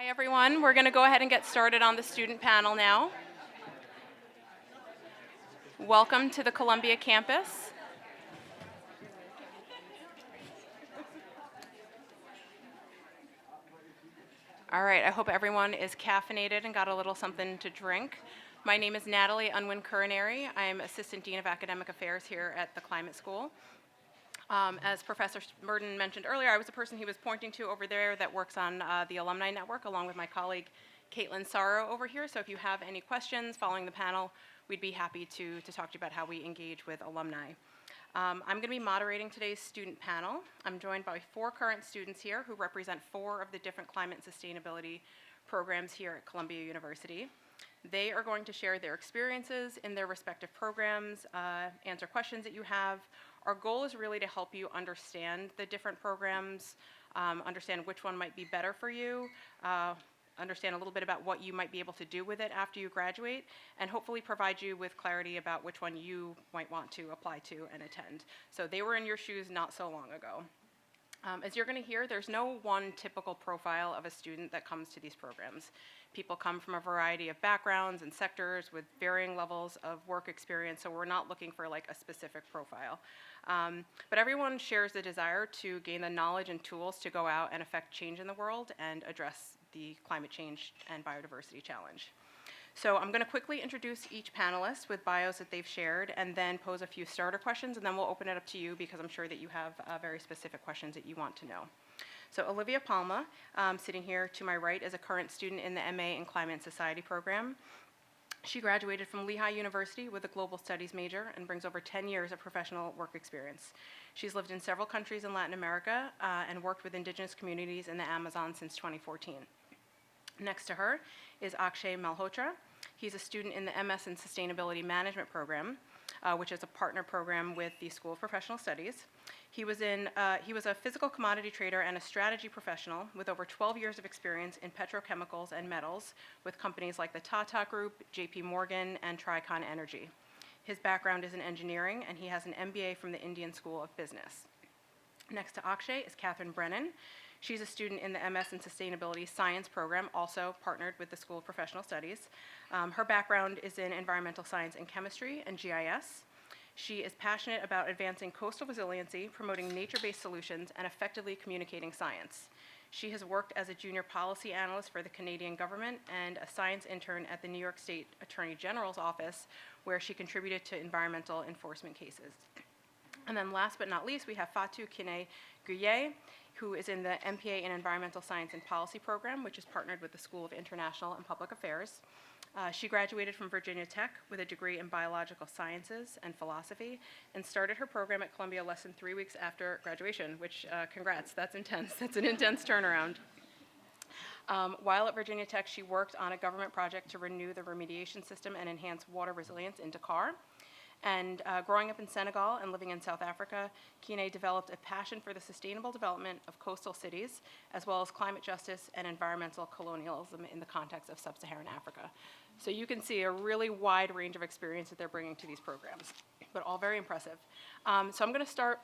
Hi everyone, we're going to go ahead and get started on the student panel now. Welcome to the Columbia campus. All right, I hope everyone is caffeinated and got a little something to drink. My name is Natalie Unwin-Kuruneri. I am Assistant Dean of Academic Affairs here at the Climate School. As Professor Brenan mentioned earlier, I was the person he was pointing to over there that works on the alumni network, along with my colleague Caitlin Sorrow over here. So if you have any questions following the panel, we'd be happy to talk to you about how we engage with alumni. I'm going to be moderating today's student panel. I'm joined by 4 current students here who represent 4 of the different climate and sustainability programs here at Columbia University. They are going to share their experiences in their respective programs, answer questions that you have. Our goal is really to help you understand the different programs, understand which one might be better for you, understand a little bit about what you might be able to do with it after you graduate, and hopefully provide you with clarity about which one you might want to apply to and attend. So they were in your shoes not so long ago. As you're going to hear, there's no one typical profile of a student that comes to these programs. People come from a variety of backgrounds and sectors with varying levels of work experience, so we're not looking for like a specific profile. But everyone shares the desire to gain the knowledge and tools to go out and affect change in the world and address the climate change and biodiversity challenge. So I'm going to quickly introduce each panelist with bios that they've shared and then pose a few starter questions, and then we'll open it up to you because I'm sure that you have very specific questions that you want to know. So Olivia Palma, sitting here to my right, is a current student in the MA in Climate and Society program. She graduated from Lehigh University with a global studies major and brings over 10 years of professional work experience. She's lived in several countries in Latin America and worked with indigenous communities in the Amazon since 2014. Next to her is Akshay Malhotra. He's a student in the MS in Sustainability Management program, which is a partner program with the School of Professional Studies. He was a physical commodity trader and a strategy professional with over 12 years of experience in petrochemicals and metals with companies like the Tata Group, Morgan and Tricon Energy. His background is in engineering, and he has an MBA from the Indian School of Business. Next to Akshay is Catherine Brenan. She's a student in the MS in Sustainability Science program, also partnered with the School of Professional Studies. Her background is in environmental science and chemistry and GIS. She is passionate about advancing coastal resiliency, promoting nature-based solutions, and effectively communicating science. She has worked as a junior policy analyst for the Canadian government and a science intern at the New York State Attorney General's office, where she contributed to environmental enforcement cases. And then last but not least, we have Fatou Kiné-Guyet, who is in the MPA in Environmental Science and Policy program, which is partnered with the School of International and Public Affairs. She graduated from Virginia Tech with a degree in biological sciences and philosophy and started her program at Columbia less than 3 weeks after graduation, which, congrats, that's intense. That's an intense turnaround. While at Virginia Tech, she worked on a government project to renew the remediation system and enhance water resilience in Dakar. And growing up in Senegal and living in South Africa, Kiné developed a passion for the sustainable development of coastal cities, as well as climate justice and environmental colonialism in the context of sub-Saharan Africa. So you can see a really wide range of experience that they're bringing to these programs, but all very impressive. So I'm going to start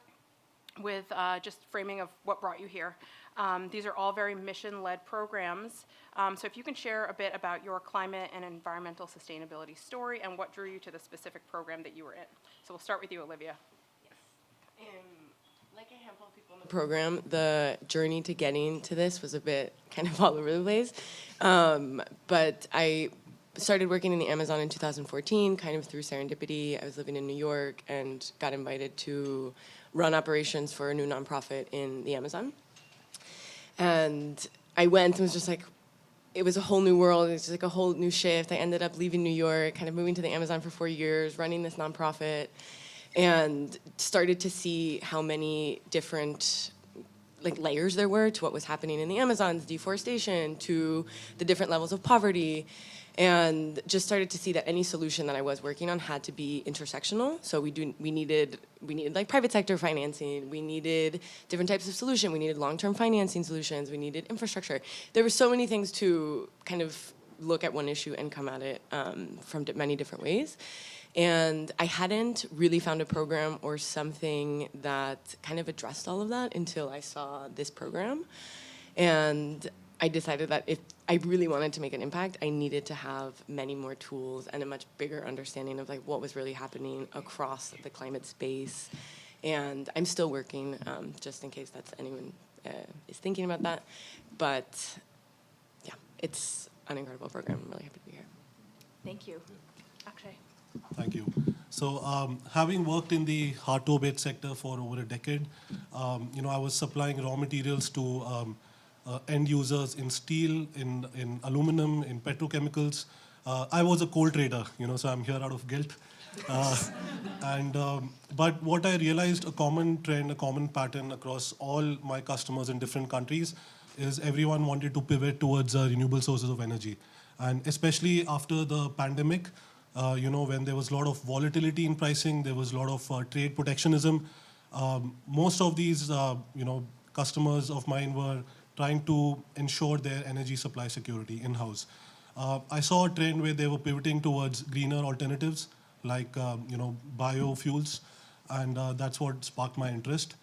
with just framing of what brought you here. These are all very mission-led programs. So if you can share a bit about your climate and environmental sustainability story and what drew you to the specific program that you were in. So we'll start with you, Olivia. Yes. Like a handful of people in the program, the journey to getting to this was a bit kind of all over the place. But I started working in the Amazon in 2014, kind of through serendipity. I was living in New York and got invited to run operations for a new nonprofit in the Amazon. And I went and was just like, it was a whole new world. It was just like a whole new shift. I ended up leaving New York, kind of moving to the Amazon for 4 years, running this nonprofit, and started to see how many different layers there were to what was happening in the Amazon, deforestation, to the different levels of poverty, and just started to see that any solution that I was working on had to be intersectional. So we needed like private sector financing, we needed different types of solution, we needed long-term financing solutions, we needed infrastructure. There were so many things to kind of look at one issue and come at it from many different ways. And I hadn't really found a program or something that kind of addressed all of that until I saw this program. And I decided that if I really wanted to make an impact, I needed to have many more tools and a much bigger understanding of like what was really happening across the climate space. And I'm still working, just in case that's anyone is thinking about that. But yeah, it's an incredible program. I'm really happy to be here. Thank you. Akshay. Thank you. So having worked in the hard-to-abate sector for over a decade, I was supplying raw materials to end users in steel, in aluminum, in petrochemicals. I was a coal trader, so I'm here out of guilt. But what I realized, a common trend, a common pattern across all my customers in different countries is everyone wanted to pivot towards renewable sources of energy. And especially after the pandemic, when there was a lot of volatility in pricing, there was a lot of trade protectionism. Most of these, customers of mine were trying to ensure their energy supply security in-house. I saw a trend where they were pivoting towards greener alternatives, like biofuels, and that's what sparked my interest.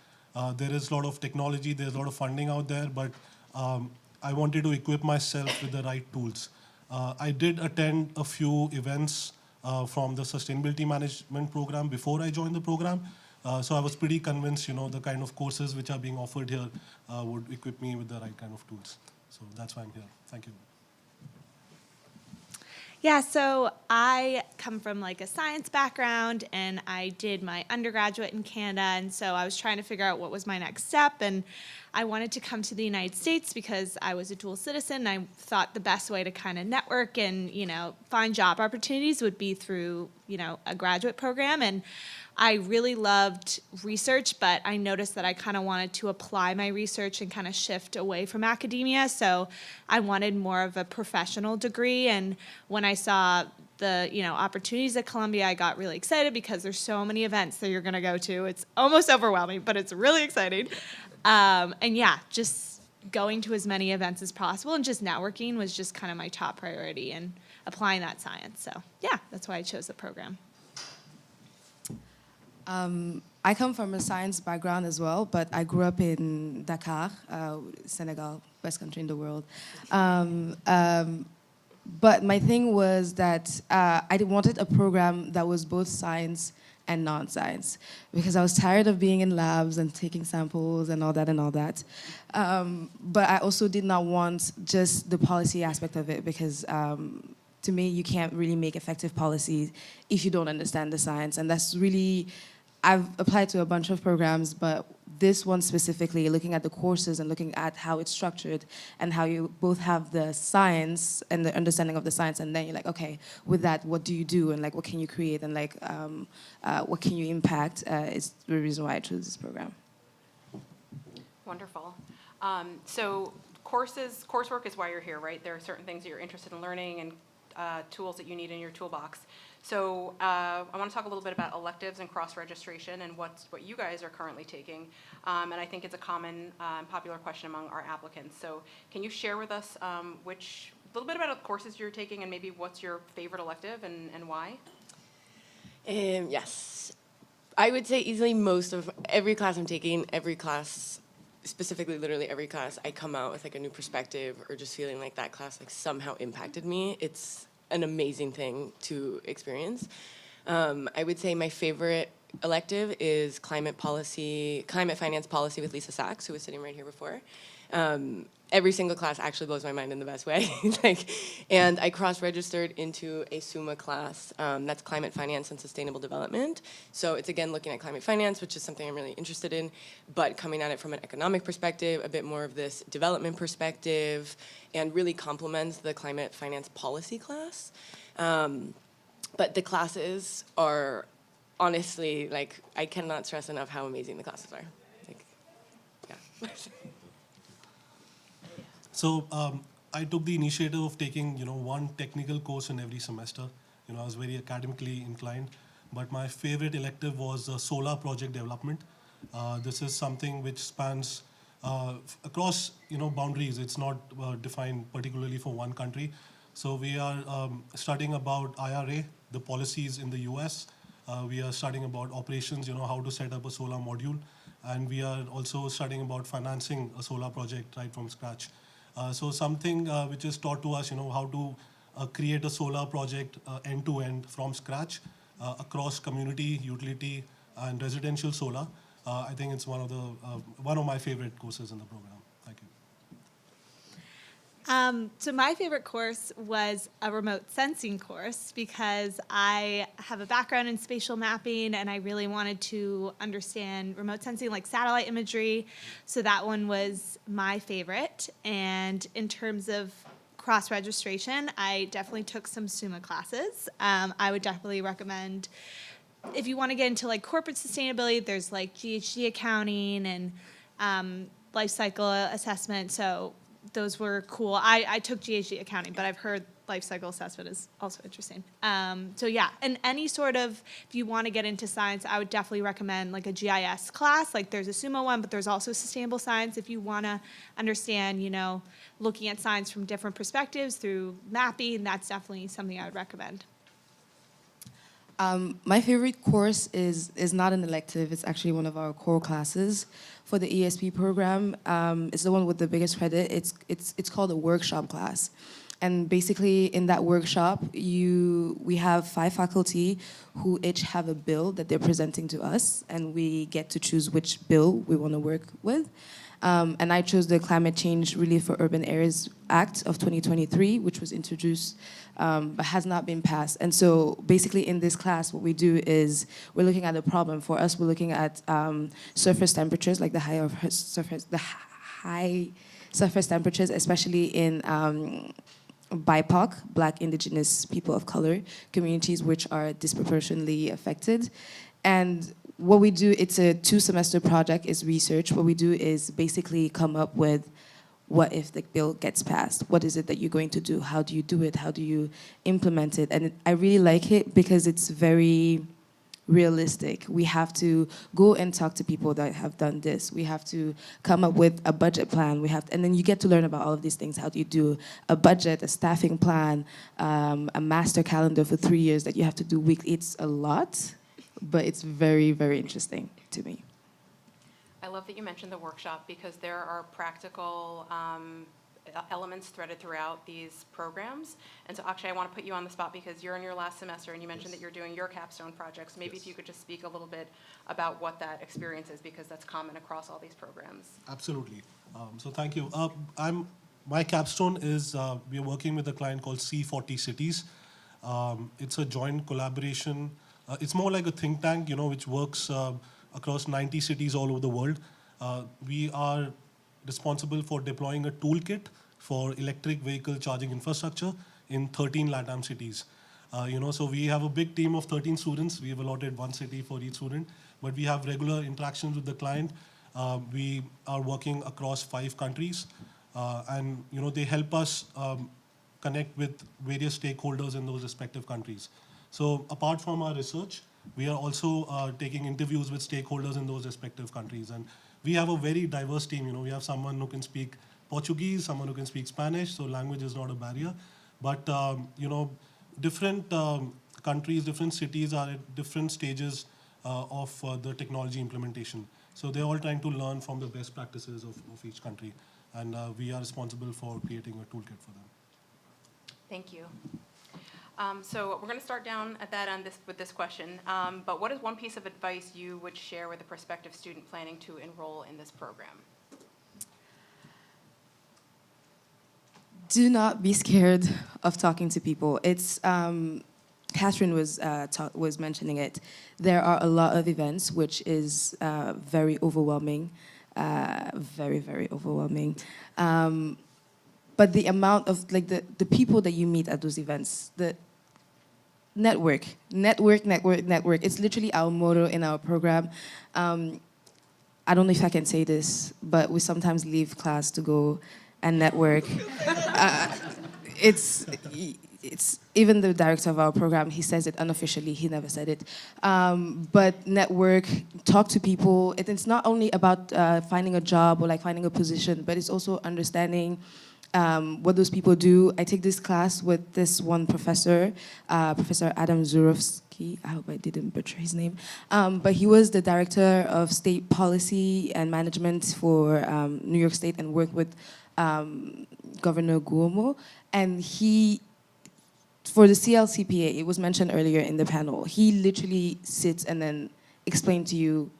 There is a lot of technology, there's a lot of funding out there, but I wanted to equip myself with the right tools. I did attend a few events from the sustainability management program before I joined the program. So I was pretty convinced, the kind of courses which are being offered here would equip me with the right kind of tools. So that's why I'm here. Thank you. Yeah, so I come from like a science background, and I did my undergraduate in Canada, and so I was trying to figure out what was my next step, and I wanted to come to the United States because I was a dual citizen. I thought the best way to kind of network and, find job opportunities would be through, a graduate program, and I really loved research, but I noticed that I kind of wanted to apply my research and kind of shift away from academia. So I wanted more of a professional degree. And when I saw the opportunities at Columbia, I got really excited because there's so many events that you're going to go to. It's almost overwhelming, but it's really exciting. And yeah, just going to as many events as possible and just networking was just kind of my top priority and applying that science. So yeah, that's why I chose the program. I come from a science background as well, but I grew up in Dakar, Senegal, best country in the world. But my thing was that I wanted a program that was both science and non-science, because I was tired of being in labs and taking samples and all that. But I also did not want just the policy aspect of it, because to me, you can't really make effective policies if you don't understand the science. And that's really, I've applied to a bunch of programs, but this one specifically, looking at the courses and looking at how it's structured and how you both have the science and the understanding of the science, and then you're like, okay, with that, what do you do, and like, what can you create, and like, what can you impact, is the reason why I chose this program. Wonderful. So coursework is why you're here, right? There are certain things that you're interested in learning and tools that you need in your toolbox. So I want to talk a little bit about electives and cross-registration and what you guys are currently taking. And I think it's a common and popular question among our applicants. So can you share with us a little bit about the courses you're taking and maybe what's your favorite elective and why? Yes. I would say easily most of every class I'm taking, every class, specifically literally every class, I come out with like a new perspective or just feeling like that class like somehow impacted me. It's an amazing thing to experience. I would say my favorite elective is climate finance policy with Lisa Sachs, who was sitting right here before. Every single class actually blows my mind in the best way. And I cross-registered into a SUMA class that's climate finance and sustainable development. So it's again looking at climate finance, which is something I'm really interested in, but coming at it from an economic perspective, a bit more of this development perspective, and really complements the climate finance policy class. But the classes are honestly, like, I cannot stress enough how amazing the classes are. Like, yeah. So I took the initiative of taking, one technical course in every semester. I was very academically inclined, but my favorite elective was solar project development. This is something which spans across, boundaries. It's not defined particularly for one country. So we are studying about IRA, the policies in the US. We are studying about operations, how to set up a solar module. And we are also studying about financing a solar project right from scratch. So something which is taught to us, how to create a solar project end-to-end from scratch across community, utility, and residential solar. I think it's one of my favorite courses in the program. Thank you. So my favorite course was a remote sensing course because I have a background in spatial mapping and I really wanted to understand remote sensing like satellite imagery. So that one was my favorite. And in terms of cross-registration, I definitely took some SUMA classes. I would definitely recommend if you want to get into like corporate sustainability, there's like GHG accounting and life cycle assessment. So those were cool. I took GHG accounting, but I've heard life cycle assessment is also interesting. So yeah, and any sort of, if you want to get into science, I would definitely recommend like a GIS class. Like there's a SUMA one, but there's also sustainable science if you want to understand, looking at science from different perspectives through mapping. That's definitely something I would recommend. My favorite course is not an elective. It's actually one of our core classes for the ESP program. It's the one with the biggest credit. It's called a workshop class. And basically in that workshop, we have 5 faculty who each have a bill that they're presenting to us, and we get to choose which bill we want to work with. And I chose the Climate Change Relief for Urban Areas Act of 2023, which was introduced but has not been passed. And so basically in this class, what we do is we're looking at a problem. For us, we're looking at surface temperatures, like the high surface temperatures, especially in BIPOC, Black, Indigenous, people of color communities, which are disproportionately affected. And what we do, it's a 2-semester project, it's research. What we do is basically come up with what if the bill gets passed? What is it that you're going to do? How do you do it? How do you implement it? And I really like it because it's very realistic. We have to go and talk to people that have done this. We have to come up with a budget plan. And then you get to learn about all of these things. How do you do a budget, a staffing plan, a master calendar for 3 years that you have to do weekly? It's a lot, but it's very, very interesting to me. I love that you mentioned the workshop because there are practical elements threaded throughout these programs. And so Akshay, I want to put you on the spot because you're in your last semester and you mentioned that you're doing your capstone projects. Maybe if you could just speak a little bit about what that experience is because that's common across all these programs. Absolutely. So thank you. My capstone is we're working with a client called C40 Cities. It's a joint collaboration. It's more like a think tank, which works across 90 cities all over the world. We are responsible for deploying a toolkit for electric vehicle charging infrastructure in 13 LATAM cities. So we have a big team of 13 students. We have allotted 1 city for each student, but we have regular interactions with the client. We are working across 5 countries, and they help us connect with various stakeholders in those respective countries. So apart from our research, we are also taking interviews with stakeholders in those respective countries. And we have a very diverse team. We have someone who can speak Portuguese, someone who can speak Spanish, so language is not a barrier. But, different countries, different cities are at different stages of the technology implementation. So they're all trying to learn from the best practices of each country. And we are responsible for creating a toolkit for them. Thank you. So we're going to start down at that end with this question. But what is one piece of advice you would share with a prospective student planning to enroll in this program? Do not be scared of talking to people. It's Catherine was mentioning it. There are a lot of events, which is very overwhelming, very, very overwhelming. But the amount of the people that you meet at those events, the network. It's literally our motto in our program. I don't know if I can say this, but we sometimes leave class to go and network. It's even the director of our program, he says it unofficially, he never said it. But network, talk to people. It's not only about finding a job or finding a position, but it's also understanding what those people do. I take this class with this one professor, Professor Adam Zurovsky. I hope I didn't butcher his name. But he was the director of state policy and management for New York State and worked with Governor Cuomo, and he, for the CLCPA, it was mentioned earlier in the panel, he literally sits and then explains to you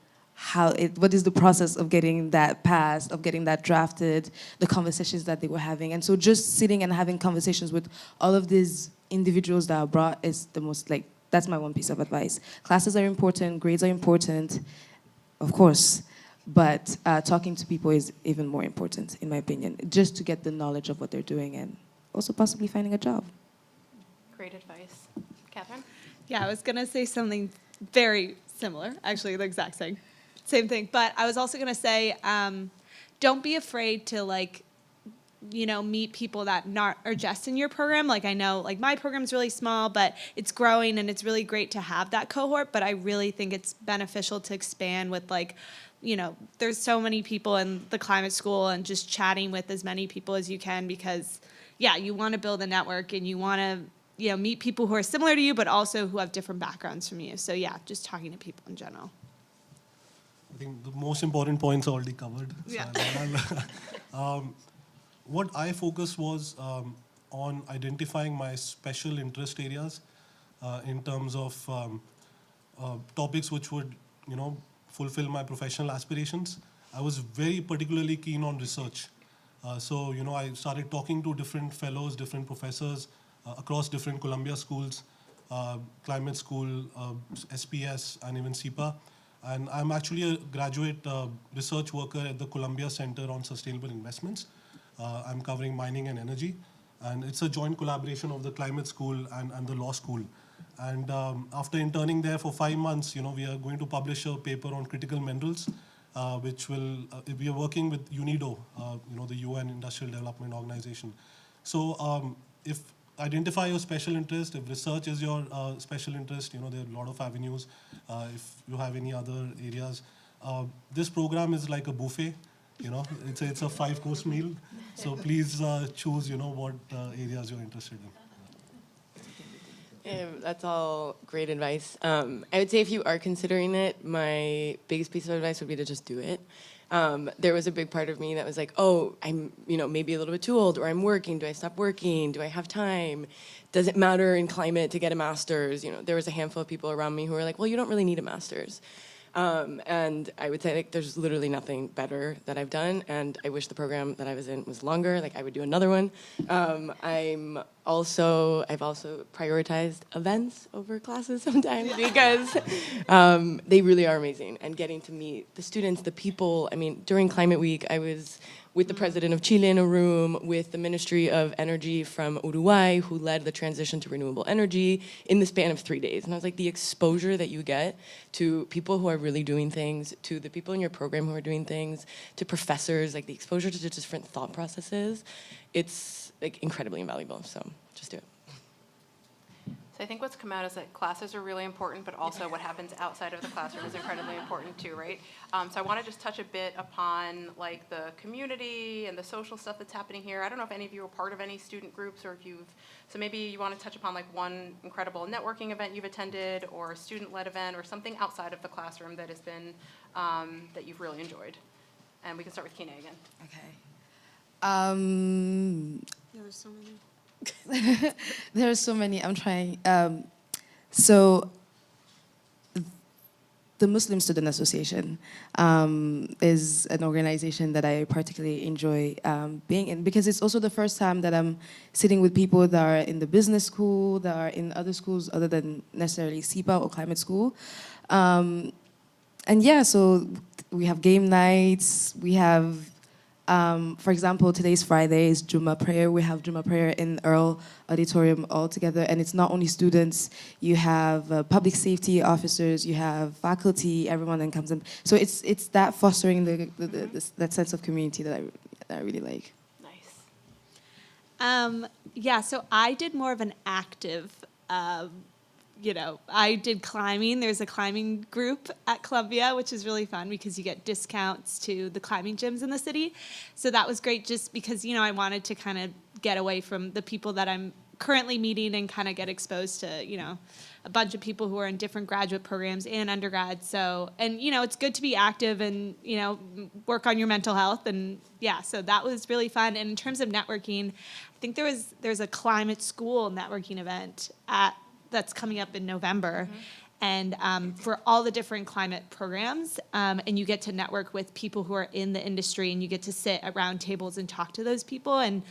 what is the process of getting that passed, of getting that drafted, the conversations that they were having. And so just sitting and having conversations with all of these individuals that are brought is the most, like, that's my one piece of advice. Classes are important, grades are important, of course, but talking to people is even more important, in my opinion, just to get the knowledge of what they're doing and also possibly finding a job. Great advice. Catherine? Yeah, I was going to say something very similar, actually the exact same thing. But I was also going to say, don't be afraid to, like, meet people that are just in your program. Like, I know, like, my program's really small, but it's growing, and it's really great to have that cohort. But I really think it's beneficial to expand with, like, there's so many people in the climate school, and just chatting with as many people as you can, because, yeah, you want to build a network, and you want to, meet people who are similar to you, but also who have different backgrounds from you. So, yeah, just talking to people in general. I think the most important points are already covered. Yeah. What I focused was on identifying my special interest areas in terms of topics which would, fulfill my professional aspirations. I was very particularly keen on research. So, I started talking to different fellows, different professors across different Columbia schools, climate school, SPS, and even SIPA. And I'm actually a graduate research worker at the Columbia Center on Sustainable Investments. I'm covering mining and energy. And it's a joint collaboration of the climate school and the law school. And after interning there for 5 months, we are going to publish a paper on critical minerals, which we are working with UNIDO, the UN Industrial Development Organization. So if identify your special interest, if research is your special interest, there are a lot of avenues. If you have any other areas, this program is like a buffet. It's a 5-course meal. So please choose, what areas you're interested in. Yeah, that's all great advice. I would say if you are considering it, my biggest piece of advice would be to just do it. There was a big part of me that was like, oh, I'm, maybe a little bit too old, or I'm working. Do I stop working? Do I have time? Does it matter in climate to get a master's? There was a handful of people around me who were like, well, you don't really need a master's. And I would say, like, there's literally nothing better that I've done, and I wish the program that I was in was longer. Like, I would do another one. I've also prioritized events over classes sometimes because they really are amazing. And getting to meet the students, the people. I mean, during Climate Week, I was with the president of Chile in a room, with the Ministry of Energy from Uruguay, who led the transition to renewable energy in the span of 3 days. And I was like, the exposure that you get to people who are really doing things, to the people in your program who are doing things, to professors, like the exposure to different thought processes, it's like incredibly invaluable. So just do it. So I think what's come out is that classes are really important, but also what happens outside of the classroom is incredibly important too, right? So I want to just touch a bit upon like the community and the social stuff that's happening here. I don't know if any of you are part of any student groups, or if so maybe you want to touch upon like one incredible networking event you've attended, or a student-led event, or something outside of the classroom that has been, that you've really enjoyed. And we can start with Kine again. Okay. There's so many. There are so many. I'm trying. So the Muslim Student Association is an organization that I particularly enjoy being in, because it's also the first time that I'm sitting with people that are in the business school, that are in other schools other than necessarily SIPA or climate school. And yeah, so we have game nights, we have for example, today's Friday is Juma prayer. We have Juma prayer in Earl Auditorium all together, and it's not only students. You have public safety officers, you have faculty, everyone that comes in. So it's that fostering that sense of community that I really like. Nice. Yeah, so I did more of an active. I did climbing. There's a climbing group at Columbia, which is really fun because you get discounts to the climbing gyms in the city. So that was great just because, I wanted to kind of get away from the people that I'm currently meeting and kind of get exposed to, a bunch of people who are in different graduate programs and undergrad. So, and, it's good to be active and, work on your mental health. And yeah, so that was really fun. And in terms of networking, I think there's a climate school networking event that's coming up in November. And for all the different climate programs, and you get to network with people who are in the industry, and you get to sit around tables and talk to those people. And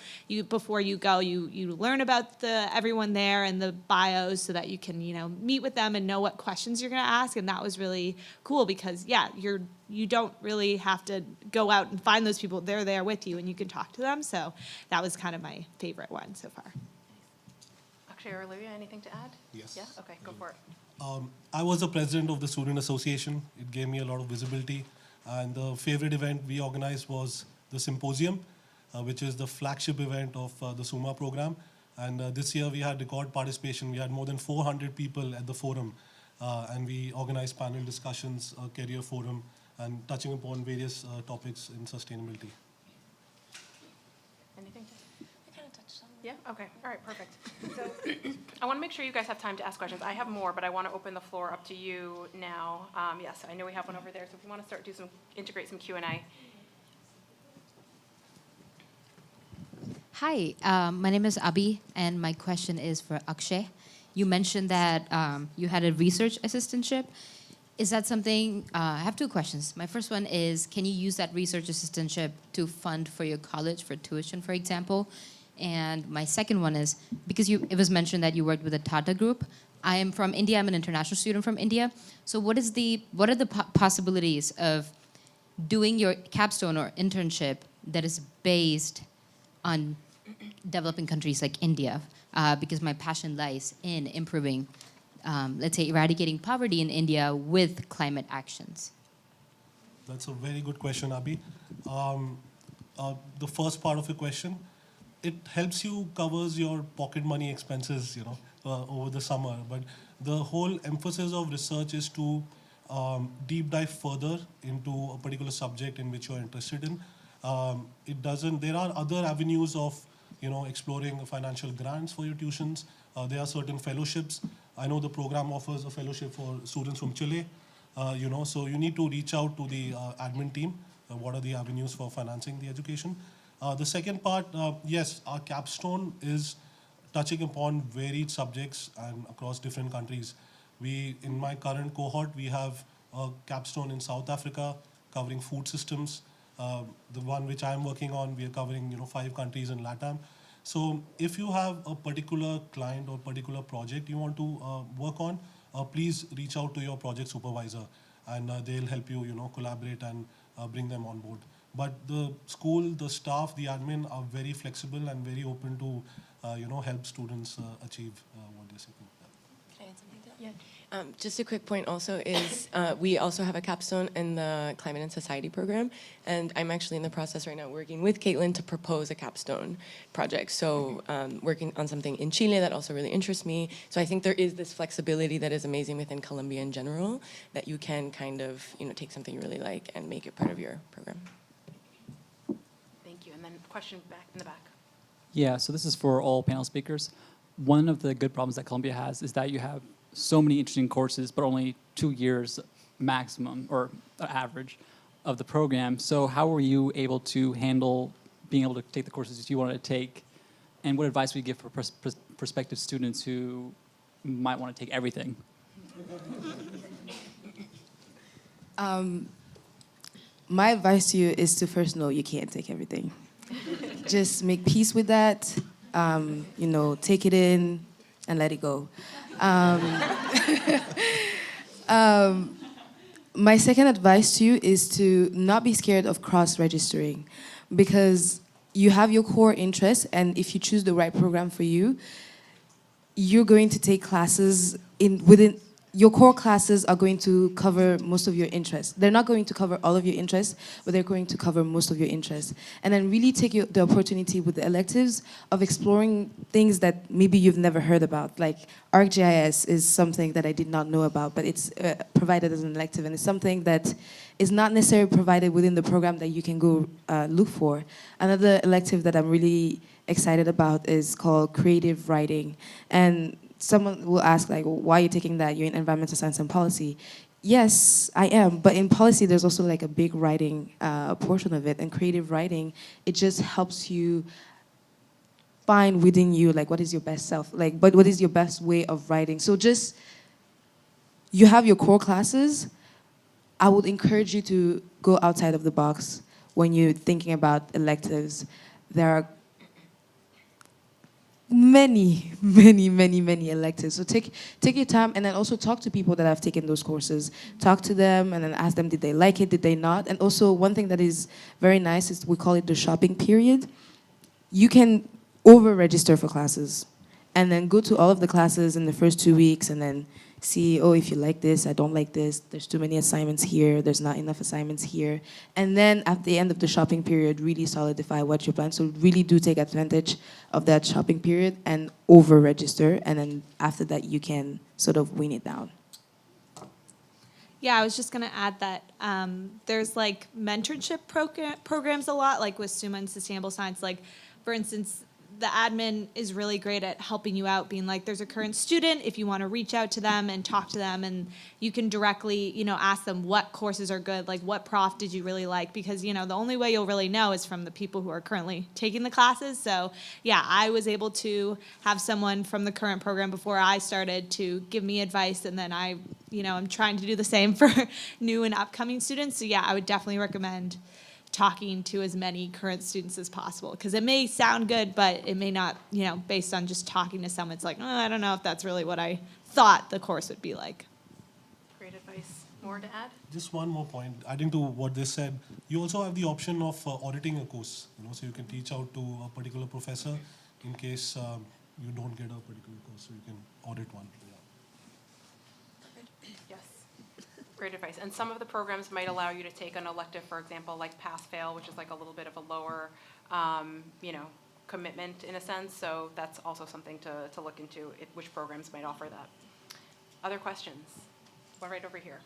before you go, you learn about everyone there and the bios, so that you can meet with them and know what questions you're going to ask. And that was really cool because you don't really have to go out and find those people; they're there with you, and you can talk to them. So that was kind of my favorite one so far. Akshay or Olivia, anything to add? Yes. Yeah. Okay, go for it. I was the president of the student association. It gave me a lot of visibility. And the favorite event we organized was the symposium, which is the flagship event of the SUMA program. And this year we had record participation. We had more than 400 people at the forum. And we organized panel discussions, a career forum, and touching upon various topics in sustainability. Anything? Yeah, okay, all right, perfect. So I want to make sure you guys have time to ask questions. I have more, but I want to open the floor up to you now. Yes, I know we have one over there, so if you want to integrate some Q&A. Hi, my name is Abhi, and my question is for Akshay. You mentioned that you had a research assistantship. Is that something, I have two questions. My first one is, can you use that research assistantship to fund for your college for tuition, for example? And my second one is, because it was mentioned that you worked with the Tata Group. I am from India. I'm an international student from India. So what are the possibilities of doing your capstone or internship that is based on developing countries like India? Because my passion lies in improving, let's say, eradicating poverty in India with climate actions. That's a very good question, Abhi. The first part of your question, it helps you covers your pocket money expenses, over the summer. But the whole emphasis of research is to deep dive further into a particular subject in which you're interested in. There are other avenues of, exploring financial grants for your tuitions. There are certain fellowships. I know the program offers a fellowship for students from Chile, so you need to reach out to the admin team. What are the avenues for financing the education? The second part, yes, our capstone is touching upon varied subjects and across different countries. In my current cohort, we have a capstone in South Africa covering food systems. The one which I'm working on, we are covering 5 countries in LATAM. So if you have a particular client or particular project you want to work on, please reach out to your project supervisor, and they'll help you, collaborate and bring them on board. But the school, the staff, the admin are very flexible and very open to, help students achieve what they're seeking. Can I add something to that? Yeah. Just a quick point also is we also have a capstone in the Climate and Society program, and I'm actually in the process right now working with Caitlin to propose a capstone project. So working on something in Chile that also really interests me. So I think there is this flexibility that is amazing within Colombia in general, that you can kind of take something you really like and make it part of your program. Thank you, and then question back in the back. Yeah, so this is for all panel speakers. One of the good problems that Columbia has is that you have so many interesting courses, but only 2 years maximum, or average, of the program. So how were you able to handle being able to take the courses you wanted to take? And what advice would you give for prospective students who might want to take everything? My advice to you is to first know you can't take everything. Just make peace with that, take it in and let it go. My second advice to you is to not be scared of cross-registering, because you have your core interests, and if you choose the right program for you, you're going to take classes your core classes are going to cover most of your interests. They're not going to cover all of your interests, but they're going to cover most of your interests. And then really take the opportunity with the electives of exploring things that maybe you've never heard about. Like ArcGIS is something that I did not know about, but it's provided as an elective, and it's something that is not necessarily provided within the program that you can go look for. Another elective that I'm really excited about is called creative writing. And someone will ask, like, why are you taking that? You're in environmental science and policy. Yes, I am. But in policy, there's also like a big writing portion of it. And creative writing, it just helps you find within you, like, what is your best self? Like, what is your best way of writing? So just, you have your core classes. I would encourage you to go outside of the box when you're thinking about electives. There are many electives. So take your time, and then also talk to people that have taken those courses. Talk to them and then ask them, did they like it, did they not? And also one thing that is very nice is we call it the shopping period. You can over-register for classes and then go to all of the classes in the first 2 weeks and then see, oh, if you like this, I don't like this, there's too many assignments here, there's not enough assignments here. And then at the end of the shopping period, really solidify what you plan. So really do take advantage of that shopping period and over-register, and then after that you can sort of wean it down. Yeah, I was just going to add that there's like mentorship programs a lot, like with SUMA and Sustainable Science. Like, for instance, the admin is really great at helping you out, being like, there's a current student, if you want to reach out to them and talk to them, and you can directly, ask them what courses are good, like what prof did you really like, because, the only way you'll really know is from the people who are currently taking the classes. So yeah, I was able to have someone from the current program before I started to give me advice, and then I'm trying to do the same for new and upcoming students. So yeah, I would definitely recommend talking to as many current students as possible, because it may sound good, but it may not, based on just talking to someone, it's like, oh, I don't know if that's really what I thought the course would be like. Great advice. More to add? Just one more point, adding to what they said, you also have the option of auditing a course, so you can reach out to a particular professor in case you don't get a particular course, so you can audit one. Yes. Great advice. And some of the programs might allow you to take an elective, for example, like pass-fail, which is like a little bit of a lower, commitment in a sense. So that's also something to look into, which programs might offer that. Other questions? One right over here.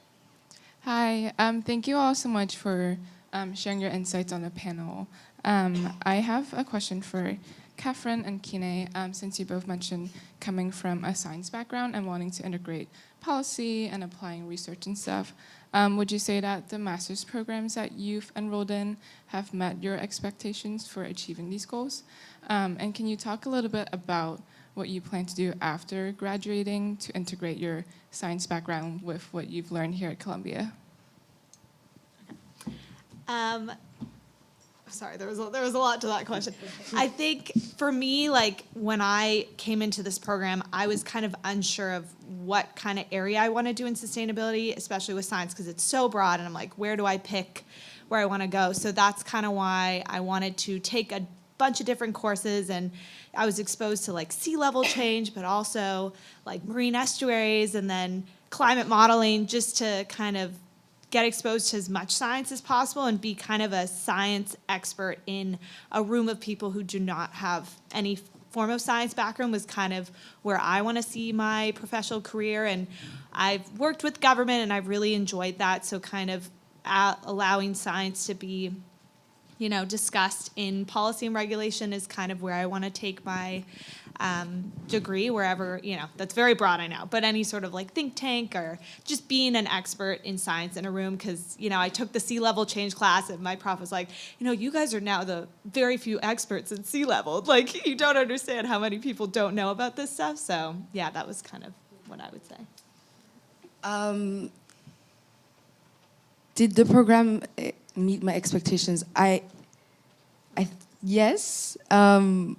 Hi. Thank you all so much for sharing your insights on the panel. I have a question for Catherine and Kine, since you both mentioned coming from a science background and wanting to integrate policy and applying research and stuff. Would you say that the master's programs that you've enrolled in have met your expectations for achieving these goals? And can you talk a little bit about what you plan to do after graduating to integrate your science background with what you've learned here at Columbia? Sorry, there was a lot to that question. I think for me, like when I came into this program, I was kind of unsure of what kind of area I want to do in sustainability, especially with science, because it's so broad, and I'm like, where do I pick where I want to go? So that's kind of why I wanted to take a bunch of different courses, and I was exposed to like sea level change, but also like marine estuaries, and then climate modeling, just to kind of get exposed to as much science as possible and be kind of a science expert in a room of people who do not have any form of science background was kind of where I want to see my professional career. And I've worked with government and I've really enjoyed that. So kind of allowing science to be, discussed in policy and regulation is kind of where I want to take my degree, wherever, that's very broad, I know, but any sort of like think tank or just being an expert in science in a room, because, I took the sea level change class and my prof was like, you guys are now the very few experts in sea level. Like, you don't understand how many people don't know about this stuff. So yeah, that was kind of what I would say. Did the program meet my expectations? Yes. So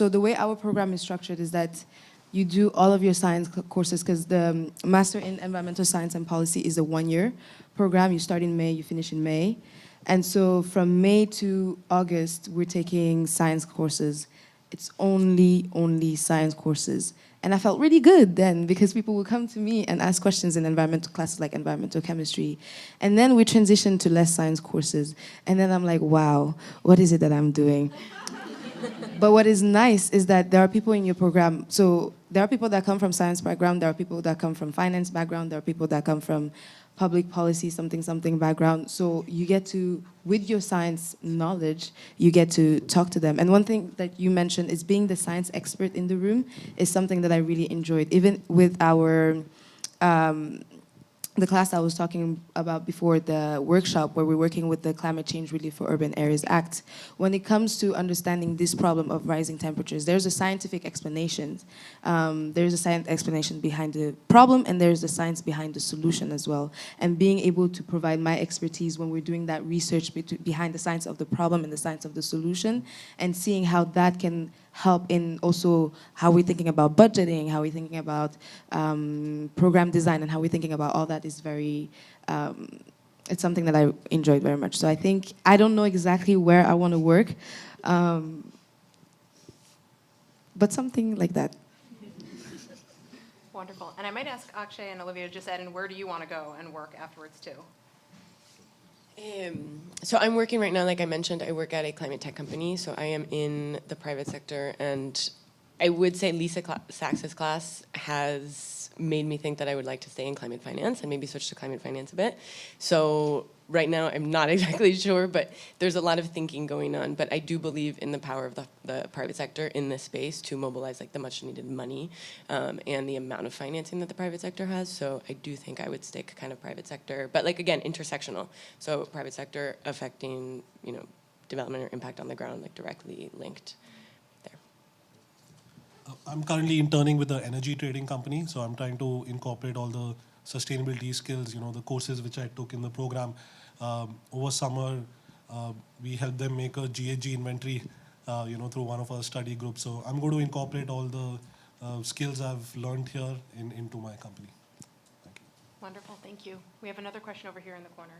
the way our program is structured is that you do all of your science courses, because the Master in Environmental Science and Policy is a one-year program. You start in May, you finish in May. And so from May to August, we're taking science courses. it's only science courses. And I felt really good then because people would come to me and ask questions in environmental classes like environmental chemistry. And then we transitioned to less science courses. And then I'm like, wow, what is it that I'm doing? But what is nice is that there are people in your program. So there are people that come from science background. There are people that come from finance background. There are people that come from public policy, something background. So you get to, with your science knowledge, you get to talk to them. And one thing that you mentioned is being the science expert in the room is something that I really enjoyed. Even with our, the class I was talking about before, the workshop where we're working with the Climate Change Relief for Urban Areas Act, when it comes to understanding this problem of rising temperatures, there's a scientific explanation. There's a science explanation behind the problem, and there's the science behind the solution as well. And being able to provide my expertise when we're doing that research behind the science of the problem and the science of the solution, and seeing how that can help in also how we're thinking about budgeting, how we're thinking about program design, and how we're thinking about all that is very, it's something that I enjoyed very much. So I think, I don't know exactly where I want to work, but something like that. Wonderful. And I might ask Akshay and Olivia to just add in, where do you want to go and work afterwards too? So I'm working right now, like I mentioned, I work at a climate tech company, so I am in the private sector, and I would say Lisa Sachs's class has made me think that I would like to stay in climate finance and maybe switch to climate finance a bit. So right now I'm not exactly sure, but there's a lot of thinking going on. But I do believe in the power of the private sector in this space to mobilize like the much needed money and the amount of financing that the private sector has. So I do think I would stick kind of private sector, but like again, intersectional. So private sector affecting, you know, development or impact on the ground, like directly linked there. I'm currently interning with an energy trading company, so I'm trying to incorporate all the sustainability skills, you know, the courses which I took in the program. Over summer, we helped them make a GHG inventory, you know, through one of our study groups. So I'm going to incorporate all the skills I've learned here into my company. Thank you. Wonderful, thank you. We have another question over here in the corner.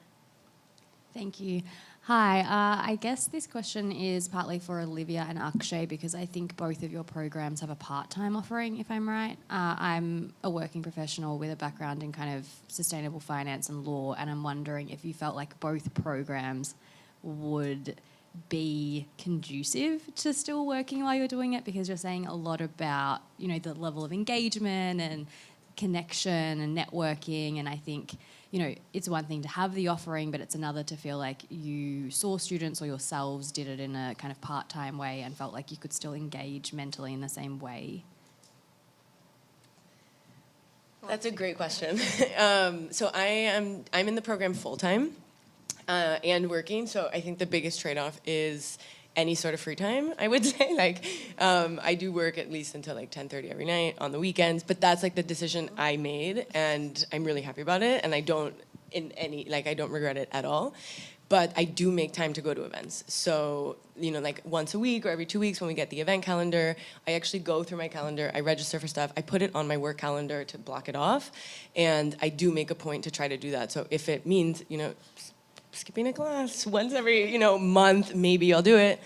Thank you. Hi, I guess this question is partly for Olivia and Akshay because I think both of your programs have a part-time offering, if I'm right. I'm a working professional with a background in kind of sustainable finance and law, and I'm wondering if you felt like both programs would be conducive to still working while you're doing it, because you're saying a lot about, you know, the level of engagement and connection and networking, and I think, you know, it's one thing to have the offering, but it's another to feel like you saw students or yourselves did it in a kind of part-time way and felt like you could still engage mentally in the same way. That's a great question. So I'm in the program full-time and working, so I think the biggest trade-off is any sort of free time, I would say. Like, I do work at least until like 10:30 every night on the weekends, but that's like the decision I made, and I'm really happy about it, and I don't regret it at all. But I do make time to go to events. So, you know, like once a week or every 2 weeks when we get the event calendar, I actually go through my calendar, I register for stuff, I put it on my work calendar to block it off, and I do make a point to try to do that. So if it means, you know, skipping a class once every, you know, month, maybe I'll do it,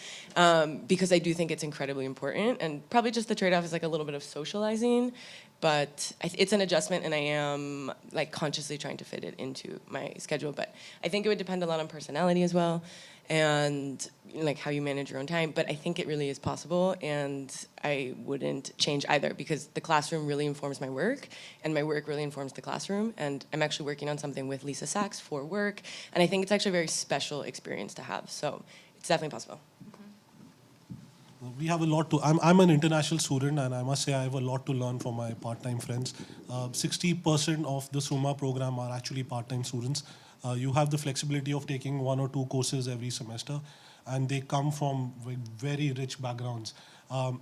because I do think it's incredibly important, and probably just the trade-off is like a little bit of socializing, but it's an adjustment, and I am like consciously trying to fit it into my schedule. But I think it would depend a lot on personality as well, and like how you manage your own time. But I think it really is possible, and I wouldn't change either, because the classroom really informs my work, and my work really informs the classroom. And I'm actually working on something with Lisa Sachs for work, and I think it's actually a very special experience to have. So it's definitely possible. We have a lot to, I'm an international student, and I must say I have a lot to learn from my part-time friends. 60% of the SUMA program are actually part-time students. You have the flexibility of taking 1 or 2 courses every semester, and they come from very rich backgrounds.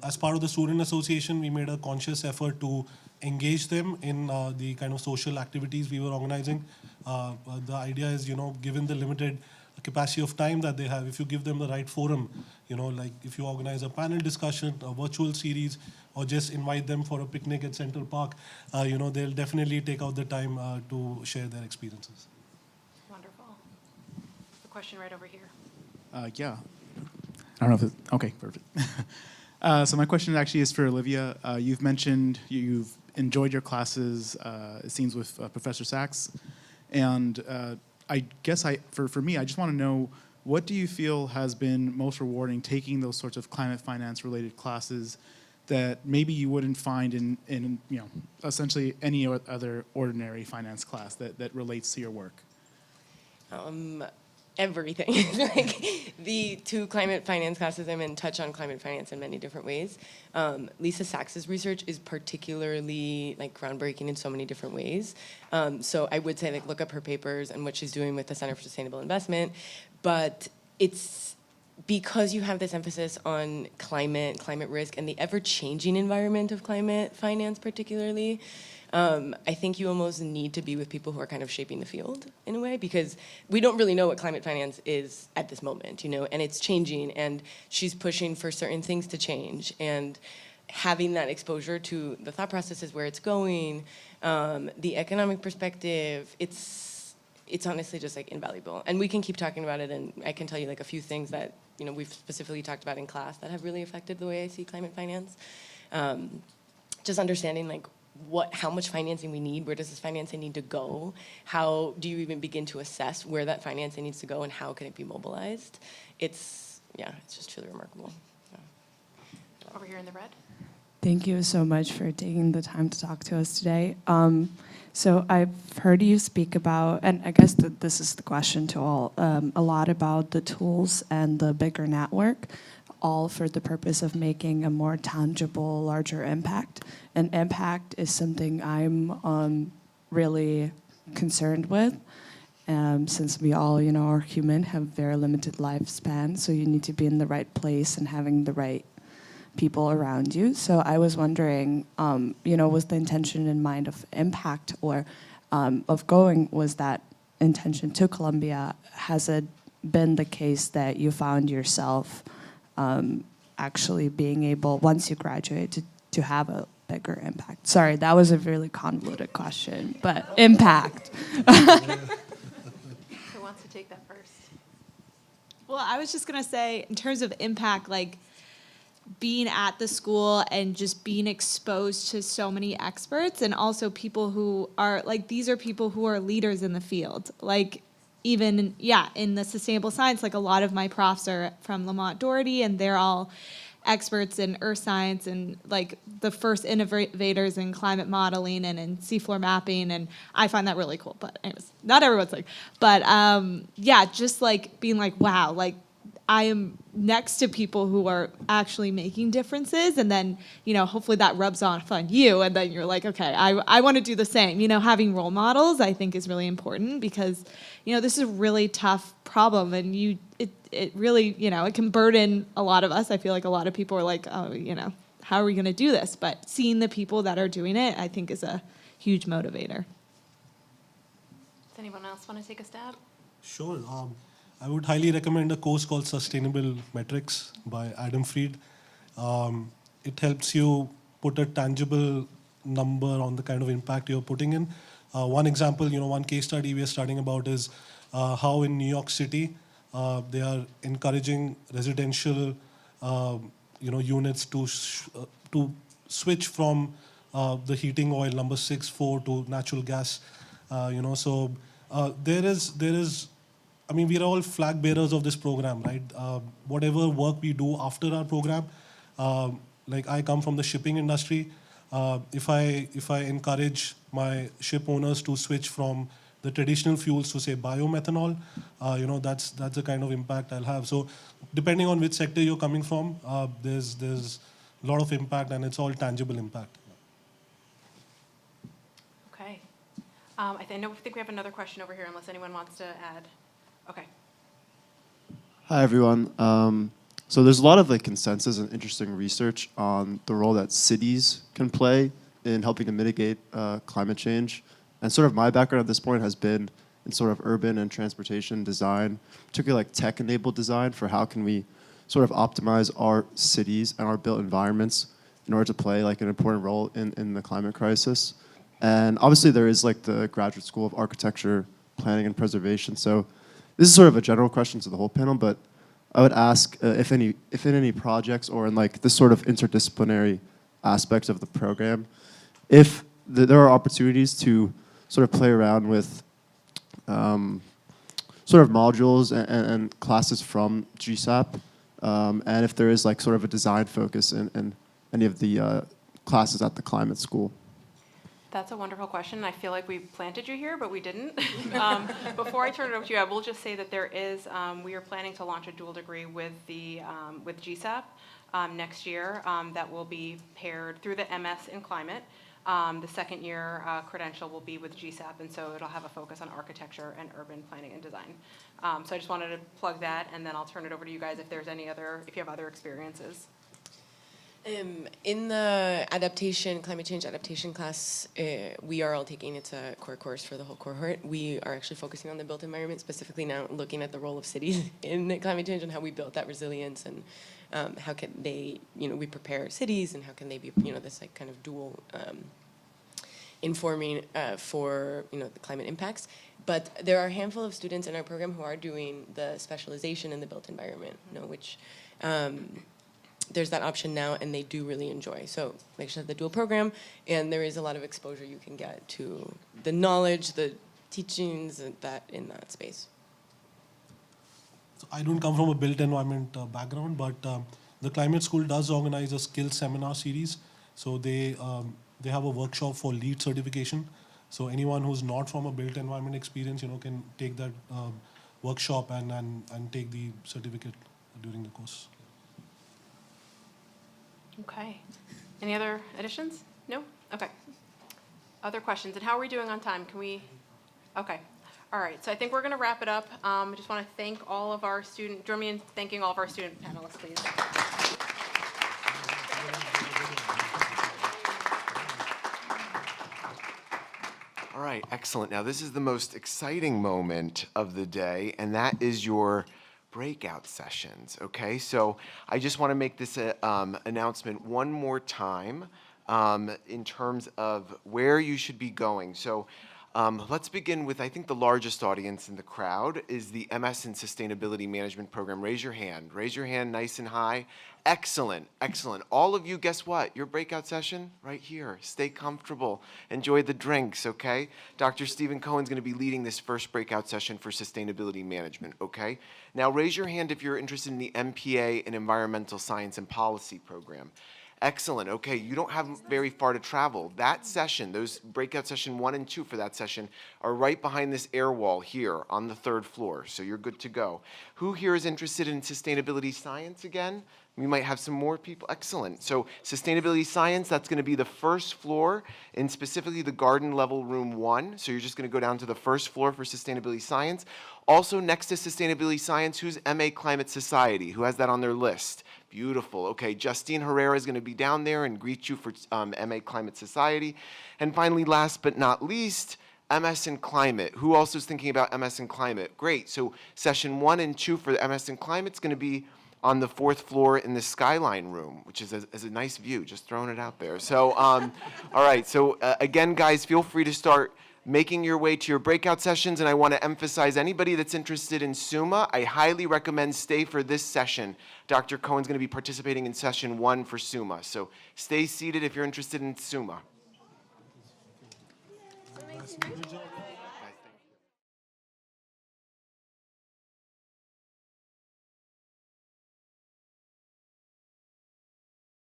As part of the student association, we made a conscious effort to engage them in the kind of social activities we were organizing. The idea is, you know, given the limited capacity of time that they have, if you give them the right forum, you know, like if you organize a panel discussion, a virtual series, or just invite them for a picnic at Central Park, you know, they'll definitely take out the time to share their experiences. Wonderful. The question right over here. Yeah. I don't know if it's, okay, perfect. So my question actually is for Olivia. You've mentioned you've enjoyed your classes, it seems, with Professor Sachs. And I guess for me, I just want to know, what do you feel has been most rewarding taking those sorts of climate finance related classes that maybe you wouldn't find in essentially any other ordinary finance class that relates to your work? Everything. Like the two climate finance classes I'm in touch on climate finance in many different ways. Lisa Sachs's research is particularly like groundbreaking in so many different ways. So I would say like look up her papers and what she's doing with the Center for Sustainable Investment. But it's because you have this emphasis on climate risk, and the ever-changing environment of climate finance particularly, I think you almost need to be with people who are kind of shaping the field in a way, because we don't really know what climate finance is at this moment, and it's changing, and she's pushing for certain things to change, and having that exposure to the thought processes, where it's going, the economic perspective, it's honestly just like invaluable. And we can keep talking about it, and I can tell you like a few things that we've specifically talked about in class that have really affected the way I see climate finance. Just understanding like how much financing we need, where does this financing need to go, how do you even begin to assess where that financing needs to go, and how can it be mobilized? It's just truly remarkable. Yeah. Over here in the red. Thank you so much for taking the time to talk to us today. So I've heard you speak about, and I guess that this is the question to all, a lot about the tools and the bigger network, all for the purpose of making a more tangible, larger impact. And impact is something I'm really concerned with, since we all, are human, have very limited lifespan, so you need to be in the right place and having the right people around you. So I was wondering, was the intention in mind of impact or of going, was that intention to Columbia? Has it been the case that you found yourself actually being able, once you graduate, to have a bigger impact? Sorry, that was a really convoluted question, but impact. Who wants to take that first? Well, I was just going to say, in terms of impact, like being at the school and just being exposed to so many experts, and also people who are, like, these are people who are leaders in the field. Like, even, in the sustainable science, like a lot of my profs are from Lamont Doherty, and they're all experts in earth science and like the first innovators in climate modeling and in seafloor mapping, and I find that really cool. But anyways, not everyone's like, but just like being like, wow, like I am next to people who are actually making differences, and then, hopefully that rubs off on you, and then you're like, okay, I want to do the same. Having role models, I think, is really important, because, this is a really tough problem, and it really, it can burden a lot of us. I feel like a lot of people are like, oh, how are we going to do this? But seeing the people that are doing it, I think, is a huge motivator. Does anyone else want to take a stab? Sure. I would highly recommend a course called Sustainable Metrics by Adam Fried. It helps you put a tangible number on the kind of impact you're putting in. One example, one case study we are studying about is how in New York City they are encouraging residential units to switch from the heating oil number 6,4 to natural gas. So there is. I mean, we are all flag bearers of this program, right? Whatever work we do after our program, like I come from the shipping industry. If I encourage my ship owners to switch from the traditional fuels to say biomethanol, that's the kind of impact I'll have. So depending on which sector you're coming from, there's a lot of impact, and it's all tangible impact. Okay. I think we have another question over here, unless anyone wants to add. Okay. Hi, everyone. So there's a lot of consensus and interesting research on the role that cities can play in helping to mitigate climate change. And sort of my background at this point has been in sort of urban and transportation design, particularly like tech-enabled design for how can we sort of optimize our cities and our built environments in order to play like an important role in the climate crisis. And obviously there is like the Graduate School of Architecture, Planning and Preservation. So this is sort of a general question to the whole panel, but I would ask if in any projects or in like this sort of interdisciplinary aspects of the program, if there are opportunities to sort of play around with sort of modules and classes from GSAP, and if there is like sort of a design focus in any of the classes at the climate school. That's a wonderful question. I feel like we planted you here, but we didn't. Before I turn it over to you, I will just say that there is, we are planning to launch a dual degree with with GSAP next year that will be paired through the MS in climate. The second year credential will be with GSAP, and so it'll have a focus on architecture and urban planning and design. So I just wanted to plug that, and then I'll turn it over to you guys if there's if you have other experiences. In the climate change adaptation class, we are all taking, it's a core course for the whole cohort. We are actually focusing on the built environment, specifically now looking at the role of cities in climate change and how we build that resilience and how can they, we prepare cities and how can they be, this like kind of dual informing for, the climate impacts. But there are a handful of students in our program who are doing the specialization in the built environment, which there's that option now, and they do really enjoy. So they should have the dual program, and there is a lot of exposure you can get to the knowledge, the teachings, and in that space. So I don't come from a built environment background, but the climate school does organize a skills seminar series. So they have a workshop for LEED certification. So anyone who's not from a built environment experience, can take that workshop and take the certificate during the course. Okay. Any other additions? No? Okay. Other questions? And how are we doing on time? Can we? Okay. All right. So I think we're going to wrap it up. I just want to thank all of our join me in thanking all of our student panelists, please. All right, excellent. Now this is the most exciting moment of the day, and that is your breakout sessions, okay? So I just want to make this announcement one more time in terms of where you should be going. So let's begin with, I think the largest audience in the crowd is the MS in Sustainability Management Program. Raise your hand. Raise your hand nice and high. Excellent, excellent. All of you, guess what? Your breakout session right here. Stay comfortable. Enjoy the drinks, okay? Dr. Stephen Cohen's going to be leading this first breakout session for sustainability management, okay? Now raise your hand if you're interested in the MPA in Environmental Science and Policy program. Excellent. Okay, you don't have very far to travel. That session, those breakout session 1 and 2 for that session are right behind this air wall here on the 3rd floor, so you're good to go. Who here is interested in sustainability science again? We might have some more people. Excellent. So sustainability science, that's going to be the 1st floor in specifically the garden level room 1. So you're just going to go down to the 1st floor for sustainability science. Also next to sustainability science, who's MA Climate Society? Who has that on their list? Beautiful. Okay, Justine Herrera is going to be down there and greet you for MA Climate Society. And finally, last but not least, MS in Climate. Who also is thinking about MS in Climate? Great. So session 1 and 2 for the MS in Climate is going to be on the 4th floor in the Skyline room, which is a nice view, just throwing it out there. So, all right, so again, guys, feel free to start making your way to your breakout sessions, and I want to emphasize anybody that's interested in SUMA, I highly recommend stay for this session. Dr. Cohen's going to be participating in session 1 for SUMA, so stay seated if you're interested in SUMA. Good job.